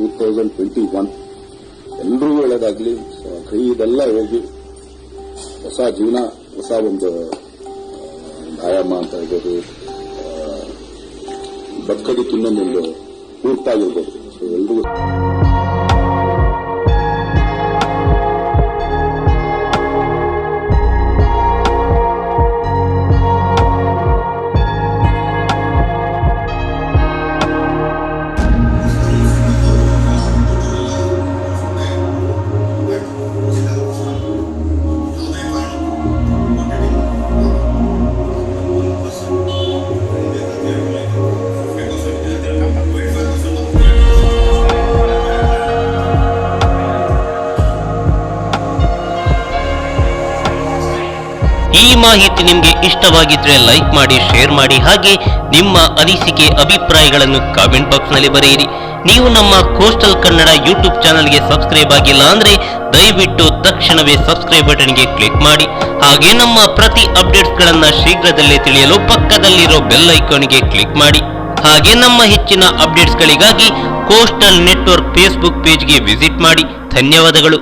2021 ಎಲ್ಲರಿಗೂ ಒಳ್ಳೆಯದಾಗಲಿ. ಕೈ ಇದೆಲ್ಲ ಹೋಗಿ ಹೊಸ ಜೀವನ, ಹೊಸ ಒಂದು ಆಯಾಮ ಅಂತ ಹೇಳ್ಬೋದು, ಬದುಕೋದಕ್ಕೆ ಇನ್ನೊಂದೊಂದು ಪೂರ್ತಾಗಿರ್ಬೋದು. ಸೊ ಎಲ್ರಿಗೂ ಈ ಮಾಹಿತಿ ನಿಮಗೆ ಇಷ್ಟವಾಗಿದ್ರೆ ಲೈಕ್ ಮಾಡಿ, ಶೇರ್ ಮಾಡಿ, ಹಾಗೆ ನಿಮ್ಮ ಅನಿಸಿಕೆ ಅಭಿಪ್ರಾಯಗಳನ್ನು ಕಾಮೆಂಟ್ ಬಾಕ್ಸ್ ನಲ್ಲಿ ಬರೆಯಿರಿ. ನೀವು ನಮ್ಮ ಕೋಸ್ಟಲ್ ಕನ್ನಡ ಯೂಟ್ಯೂಬ್ ಚಾನಲ್ಗೆ ಸಬ್ಸ್ಕ್ರೈಬ್ ಆಗಿಲ್ಲ ಅಂದ್ರೆ ದಯವಿಟ್ಟು ತಕ್ಷಣವೇ ಸಬ್ಸ್ಕ್ರೈಬ್ ಬಟನ್ಗೆ ಕ್ಲಿಕ್ ಮಾಡಿ. ಹಾಗೆ ನಮ್ಮ ಪ್ರತಿ ಅಪ್ಡೇಟ್ಸ್ಗಳನ್ನ ಶೀಘ್ರದಲ್ಲೇ ತಿಳಿಯಲು ಪಕ್ಕದಲ್ಲಿರೋ ಬೆಲ್ ಐಕಾನ್ಗೆ ಕ್ಲಿಕ್ ಮಾಡಿ. ಹಾಗೆ ನಮ್ಮ ಹೆಚ್ಚಿನ ಅಪ್ಡೇಟ್ಸ್ಗಳಿಗಾಗಿ ಕೋಸ್ಟಲ್ ನೆಟ್ವರ್ಕ್ ಫೇಸ್ಬುಕ್ ಪೇಜ್ಗೆ ವಿಸಿಟ್ ಮಾಡಿ. ಧನ್ಯವಾದಗಳು.